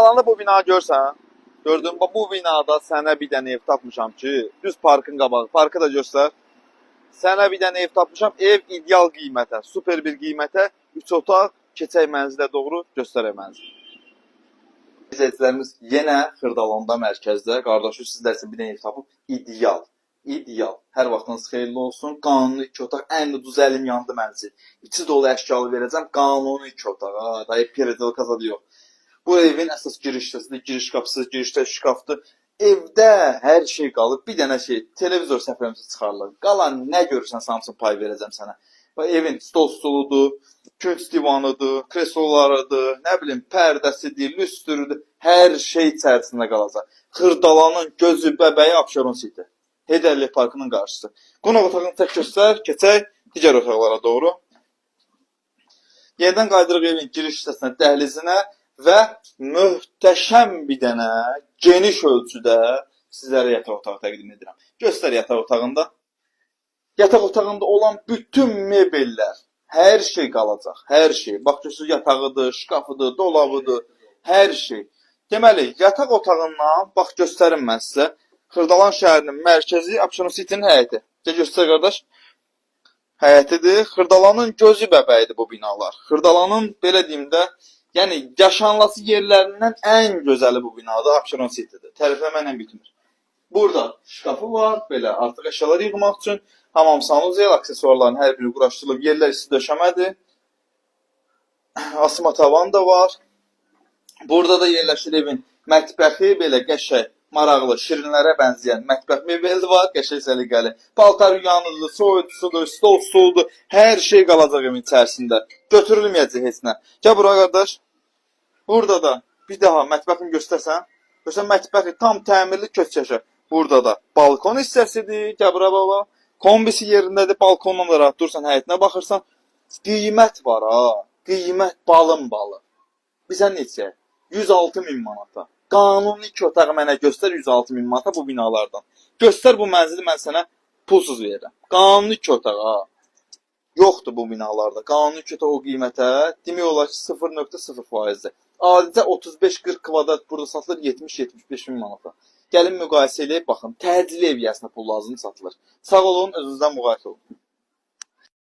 Xırdalanda bu bina görsən, gördün bu binada sənə bir dənə ev tapmışam ki, düz parkın qabağı, parkı da göstər. Sənə bir dənə ev tapmışam, ev ideal qiymətə, super bir qiymətə, 3 otaq, keçək mənzilə doğru göstərək mənzil. İzləyicilərimiz yenə Xırdalanda mərkəzdə, qardaşım sizlər üçün bir dənə ev tapıb, ideal. İdeal. Hər vaxtınız xeyirli olsun. Qanuni 2 otaq, ən ucuz əlim yandı mənzil. İçi dolu əşyalı verəcəm. Qanuni 2 otaq. Dayı peredel kazadı yox. Bu evin əsas giriş hissəsidir. Giriş qapısı, girişdə şkafdır. Evdə hər şey qalıb. Bir dənə şey, televizor səfərimizi çıxarılır. Qalan nə görürsən, hamısını pay verəcəm sənə. Evin stoludur, künc divanıdır, kreslolarıdır, nə bilim, pərdəsidir, lüstrüdür. Hər şey içərisində qalacaq. Xırdalanın gözü, bəbəyi Abşeron City. Heydərli Parkının qarşısı. Qonaq otağını tək göstər, keçək digər otaqlara doğru. Yerdən qaydırıq evin giriş hissəsinə, dəhlizinə və möhtəşəm bir dənə geniş ölçüdə sizlərə yataq otağı təqdim edirəm. Göstər yataq otağında. Yataq otağında olan bütün mebellər, hər şey qalacaq, hər şey. Bax, görürsünüz, yatağıdır, şkafıdır, dolabıdır, hər şey. Deməli, yataq otağından, bax, göstərim mən sizə. Xırdalan şəhərinin mərkəzi Abşeron City'nin həyəti. Göstər qardaş. Həyətidir. Xırdalanın gözü bəbəyidir bu binalar. Xırdalanın, belə deyim də, yəni yaşanlası yerlərindən ən gözəli bu binada Abşeron City'dir. Tərifləməklə bitmir. Burada şkafı var, belə artıq əşyalar yığmaq üçün. Hamam sanuzel, aksesuarların hər biri quraşdırılıb, yerlər isti döşəmədir. Asma tavan da var. Burada da yerləşir evin mətbəxi, belə qəşəng, maraqlı, şirinlərə bənzəyən mətbəx mebeli var, qəşəng səliqəli. Paltar yuyanıdır, soyudusudur, stol stoludur, hər şey qalacaq evin içərisində. Götürülməyəcək heç nə. Gəl bura qardaş. Burada da bir daha mətbəxini göstərsən. Görsən mətbəxi tam təmirli köçkəşə. Burada da balkon hissəsidir. Gəl bura baba. Kombisi yerindədir, balkondan da rahat dursan, həyətinə baxırsan. Qiymət var ha. Qiymət balın balı. Bizə neçə? 106.000 manata. Qanuni 2 otağı mənə göstər 106.000 manata bu binalardan. Göstər bu mənzili mən sənə pulsuz verirəm. Qanuni 2 otağı ha. Yoxdur bu binalarda. Qanuni 2 otaq o qiymətə demək olar ki 0.0%-dir. Adicə 35-40 kvadrat burada satılır 70-75 min manata. Gəlin müqayisə eləyib baxın. Təcili ev yəsinə pul lazım satılır. Sağ olun, özünüzdən müqayisə olun.